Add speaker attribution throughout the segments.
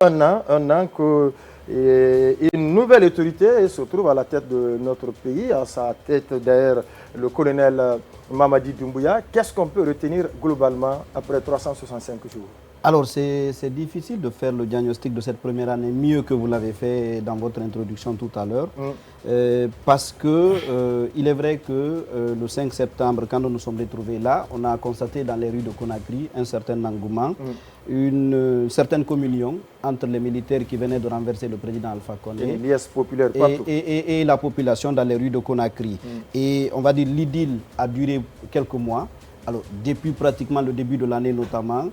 Speaker 1: un an que une nouvelle autorité se trouve à la tête de notre pays, à sa tête d'ailleurs le colonel Mamadi Doumbouya. Qu'est-ce qu'on peut retenir globalement après 365 jours?
Speaker 2: Alors, c'est difficile de faire le diagnostic de cette première année mieux que vous l'avez fait dans votre introduction tout à l'heure. Parce que il est vrai que le 5 septembre, quand nous nous sommes retrouvés là, on a constaté dans les rues de Conakry un certain engouement, une certaine communion entre les militaires qui venaient de renverser le président Alpha Condé et la population dans les rues de Conakry. Et on va dire l'idylle a duré quelques mois. Alors, depuis pratiquement le début de l'année notamment,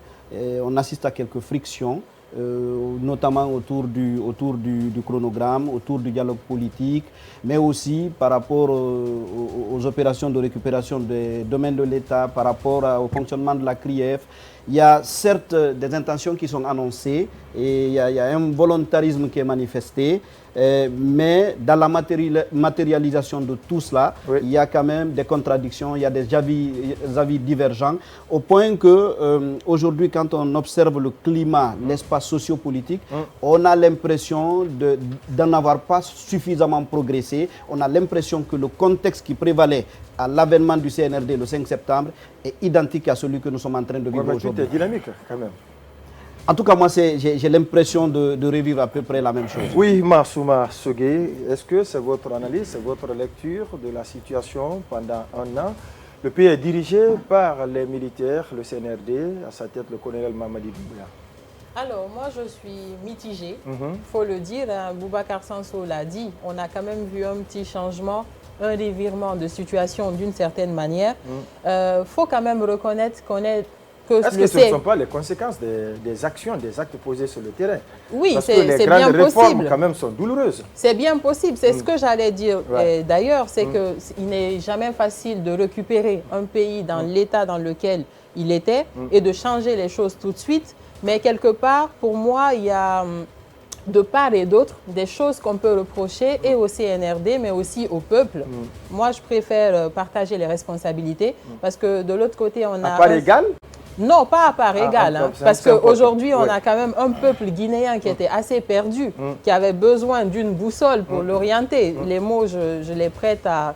Speaker 2: on assiste à quelques frictions, notamment autour du chronogramme, autour du dialogue politique, mais aussi par rapport aux opérations de récupération des domaines de l'État, par rapport au fonctionnement de la CRIEF. Il y a certes des intentions qui sont annoncées et il y a un volontarisme qui est manifesté, mais dans la matérialisation de tout cela, il y a quand même des contradictions, il y a des avis divergents, au point que aujourd'hui, quand on observe le climat, l'espace sociopolitique, on a l'impression d'en avoir pas suffisamment progressé. On a l'impression que le contexte qui prévalait à l'avènement du CNRD le 5 septembre est identique à celui que nous sommes en train de vivre aujourd'hui.
Speaker 1: C'est dynamique quand même.
Speaker 2: En tout cas, moi, j'ai l'impression de revivre à peu près la même chose.
Speaker 1: Oui, Massouma Sogué, est-ce que c'est votre analyse, c'est votre lecture de la situation pendant un an? Le pays est dirigé par les militaires, le CNRD, à sa tête le colonel Mamadi Doumbouya.
Speaker 3: Alors, moi, je suis mitigée. Il faut le dire, hein, Boubacar Sanso l'a dit, on a quand même vu un petit changement, un revirement de situation d'une certaine manière. Faut quand même reconnaître qu'on est...
Speaker 1: Est-ce que ce ne sont pas les conséquences des actions, des actes posés sur le terrain?
Speaker 3: Oui,
Speaker 1: parce que les grandes réformes quand même sont douloureuses.
Speaker 3: C'est bien possible, c'est ce que j'allais dire. D'ailleurs, c'est qu'il n'est jamais facile de récupérer un pays dans l'état dans lequel il était et de changer les choses tout de suite. Mais quelque part, pour moi, il y a de part et d'autre des choses qu'on peut reprocher et au CNRD, mais aussi au peuple. Moi, je préfère partager les responsabilités parce que de l'autre côté, on a...
Speaker 1: À part égale?
Speaker 3: Non, pas à part égale, hein, parce qu'aujourd'hui, on a quand même un peuple guinéen qui était assez perdu, qui avait besoin d'une boussole pour l'orienter. Les mots, je les prête à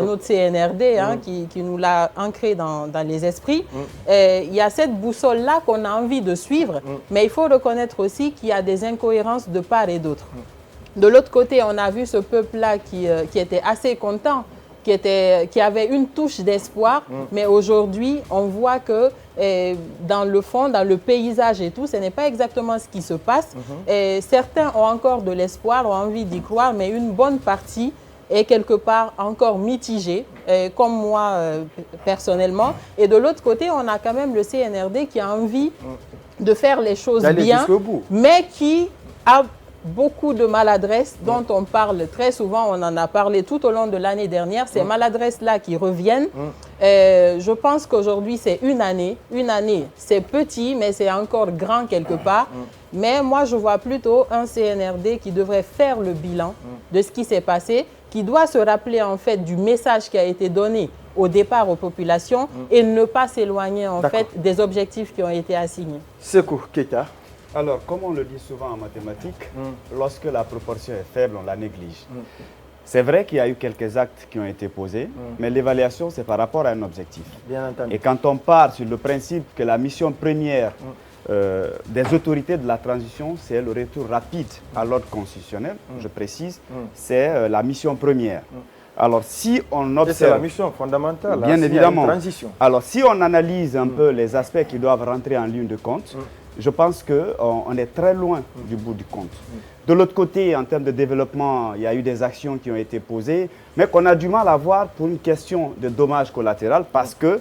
Speaker 3: notre CNRD, hein, qui nous l'a ancré dans les esprits. Il y a cette boussole-là qu'on a envie de suivre, mais il faut reconnaître aussi qu'il y a des incohérences de part et d'autre. De l'autre côté, on a vu ce peuple-là qui était assez content, qui avait une touche d'espoir, mais aujourd'hui, on voit que dans le fond, dans le paysage et tout, ce n'est pas exactement ce qui se passe. Certains ont encore de l'espoir, ont envie d'y croire, mais une bonne partie est quelque part encore mitigée, comme moi personnellement. Et de l'autre côté, on a quand même le CNRD qui a envie de faire les choses bien, mais qui a beaucoup de maladresses dont on parle très souvent, on en a parlé tout au long de l'année dernière, ces maladresses-là qui reviennent. Je pense qu'aujourd'hui, c'est une année, c'est petit, mais c'est encore grand quelque part. Mais moi, je vois plutôt un CNRD qui devrait faire le bilan de ce qui s'est passé, qui doit se rappeler en fait du message qui a été donné au départ aux populations et ne pas s'éloigner en fait des objectifs qui ont été assignés.
Speaker 1: Sekou Keita.
Speaker 4: Alors, comme on le dit souvent en mathématiques, lorsque la proportion est faible, on la néglige. C'est vrai qu'il y a eu quelques actes qui ont été posés, mais l'évaluation, c'est par rapport à un objectif.
Speaker 1: Bien entendu.
Speaker 4: Et quand on part sur le principe que la mission première des autorités de la transition, c'est le retour rapide à l'ordre constitutionnel, je précise, c'est la mission première. Alors, si on observe...
Speaker 1: C'est la mission fondamentale,
Speaker 4: bien évidemment.
Speaker 1: Transition.
Speaker 4: Alors, si on analyse un peu les aspects qui doivent rentrer en ligne de compte, je pense qu'on est très loin du bout du compte. De l'autre côté, en termes de développement, il y a eu des actions qui ont été posées, mais qu'on a du mal à voir pour une question de dommages collatéraux parce que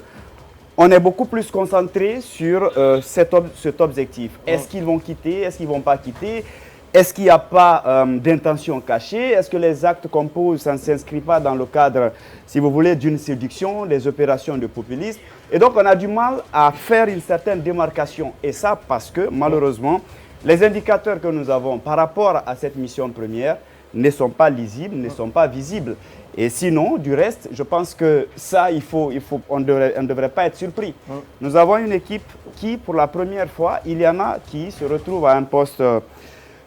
Speaker 4: on est beaucoup plus concentré sur cet objectif. Est-ce qu'ils vont quitter? Est-ce qu'ils ne vont pas quitter? Est-ce qu'il n'y a pas d'intention cachée? Est-ce que les actes qu'on pose ne s'inscrivent pas dans le cadre, si vous voulez, d'une séduction, des opérations de populisme? Et donc, on a du mal à faire une certaine démarcation. Et ça parce que, malheureusement, les indicateurs que nous avons par rapport à cette mission première ne sont pas lisibles, ne sont pas visibles. Et sinon, du reste, je pense que ça, on ne devrait pas être surpris. Nous avons une équipe qui, pour la première fois, il y en a qui se retrouvent à un poste.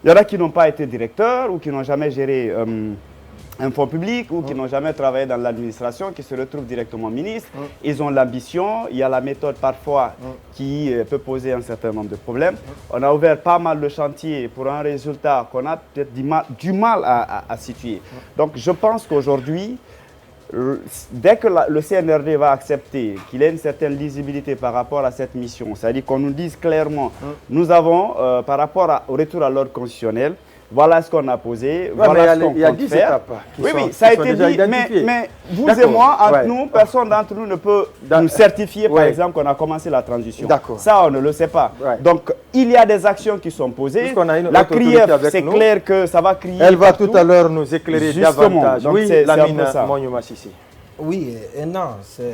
Speaker 4: Il y en a qui n'ont pas été directeurs ou qui n'ont jamais géré un fonds public ou qui n'ont jamais travaillé dans l'administration, qui se retrouvent directement ministres. Ils ont l'ambition, il y a la méthode parfois qui peut poser un certain nombre de problèmes. On a ouvert pas mal de chantiers pour un résultat qu'on a peut-être du mal à situer. Donc je pense qu'aujourd'hui, dès que le CNRD va accepter qu'il ait une certaine lisibilité par rapport à cette mission, c'est-à-dire qu'on nous dise clairement, nous avons, par rapport au retour à l'ordre constitutionnel, voilà ce qu'on a posé, voilà ce qu'on compte faire. Oui, ça a été dit, mais vous et moi, entre nous, personne d'entre nous ne peut nous certifier, par exemple, qu'on a commencé la transition. Ça, on ne le sait pas. Donc, il y a des actions qui sont posées. La CRIEF, c'est clair que ça va crier.
Speaker 1: Elle va tout à l'heure nous éclairer davantage.
Speaker 4: Donc,
Speaker 1: oui, Lamine Monyouma Sissi.
Speaker 5: Oui, et non, il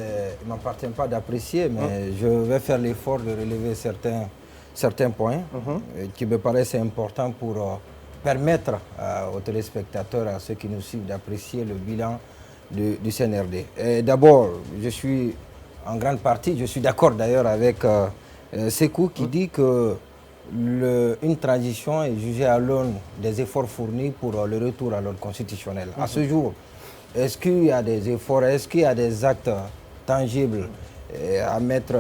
Speaker 5: ne m'appartient pas d'apprécier, mais je vais faire l'effort de relever certains points qui me paraissent importants pour permettre aux téléspectateurs, à ceux qui nous suivent, d'apprécier le bilan du CNRD. D'abord, je suis en grande partie, je suis d'accord d'ailleurs avec Sékou qui dit que une transition est jugée à l'aune des efforts fournis pour le retour à l'ordre constitutionnel. À ce jour, est-ce qu'il y a des efforts, est-ce qu'il y a des actes tangibles à mettre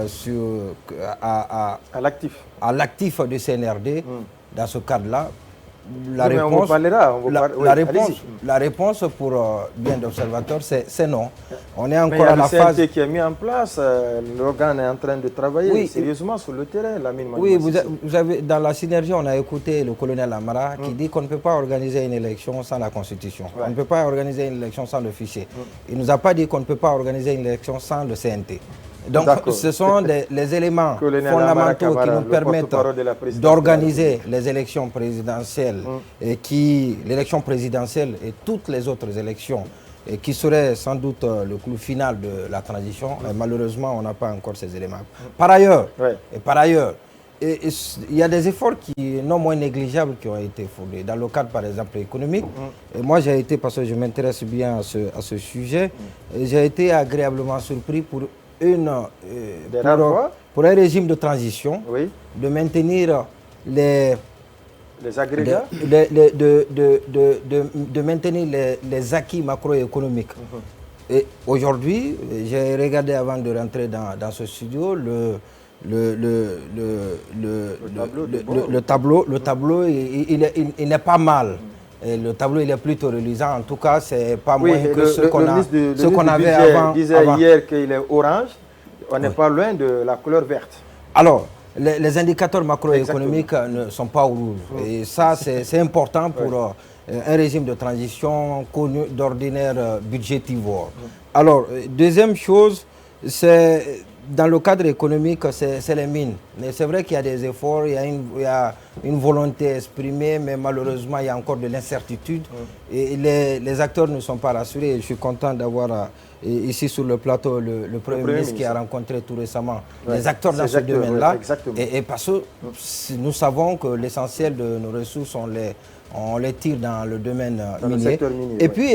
Speaker 5: à l'actif du CNRD dans ce cadre-là? La réponse pour bien d'observateurs, c'est non. On est encore à la phase...
Speaker 1: CNT qui est mis en place, l'organe est en train de travailler sérieusement sur le terrain.
Speaker 5: Oui, vous avez, dans la synergie, on a écouté le colonel Amara qui dit qu'on ne peut pas organiser une élection sans la Constitution. On ne peut pas organiser une élection sans le fichier. Il ne nous a pas dit qu'on ne peut pas organiser une élection sans le CNT. Donc, ce sont les éléments fondamentaux qui nous permettent d'organiser les élections présidentielles, l'élection présidentielle et toutes les autres élections, qui seraient sans doute le clou final de la transition. Et malheureusement, on n'a pas encore ces éléments. Par ailleurs, il y a des efforts non moins négligeables qui ont été fournis. Dans le cadre, par exemple, économique, et moi j'ai été, parce que je m'intéresse bien à ce sujet, j'ai été agréablement surpris pour un régime de transition, de maintenir les
Speaker 1: agrégats,
Speaker 5: de maintenir les acquis macroéconomiques. Et aujourd'hui, j'ai regardé avant de rentrer dans ce studio le tableau, il n'est pas mal. Et le tableau il est plutôt reluisant. En tout cas, c'est pas moins que ce qu'on avait avant.
Speaker 1: Disait hier qu'il est orange. On n'est pas loin de la couleur verte.
Speaker 5: Alors, les indicateurs macroéconomiques ne sont pas rouges. Et ça, c'est important pour un régime de transition connu d'ordinaire budgétivore. Alors, deuxième chose, c'est dans le cadre économique, c'est les mines. Mais c'est vrai qu'il y a des efforts, il y a une volonté exprimée, mais malheureusement, il y a encore de l'incertitude. Et les acteurs ne sont pas rassurés. Je suis content d'avoir ici sur le plateau le Premier ministre qui a rencontré tout récemment les acteurs dans ce domaine-là. Et parce que nous savons que l'essentiel de nos ressources, on les tire dans le domaine minier. Et puis,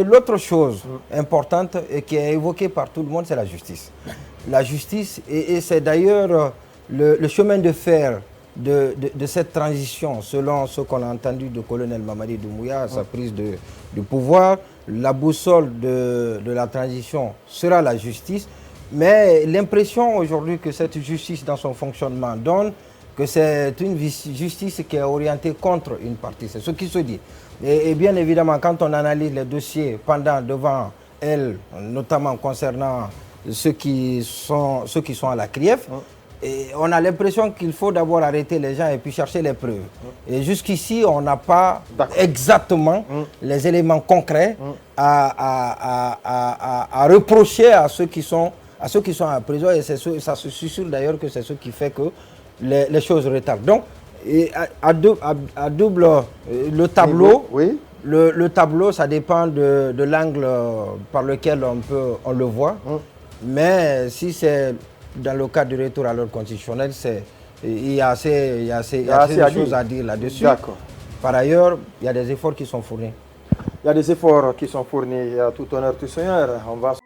Speaker 5: l'autre chose importante et qui est évoquée par tout le monde, c'est la justice. La justice, et c'est d'ailleurs le chemin de fer de cette transition, selon ce qu'on a entendu du colonel Mamadi Doumbouya à sa prise du pouvoir. La boussole de la transition sera la justice, mais l'impression aujourd'hui que cette justice dans son fonctionnement donne que c'est une justice qui est orientée contre une partie. C'est ce qui se dit. Et bien évidemment, quand on analyse les dossiers devant elle, notamment concernant ceux qui sont à la CRIEF, et on a l'impression qu'il faut d'abord arrêter les gens et puis chercher les preuves. Et jusqu'ici, on n'a pas exactement les éléments concrets à reprocher à ceux qui sont en prison. Et ça se susurre d'ailleurs que c'est ce qui fait que les choses retardent. Donc, à double, le tableau, le tableau, ça dépend de l'angle par lequel on le voit. Mais si c'est dans le cadre du retour à l'ordre constitutionnel, il y a assez de choses à dire là-dessus. Par ailleurs, il y a des efforts qui sont fournis.
Speaker 1: Il y a des efforts qui sont fournis. À tout honneur, tout seigneur. On va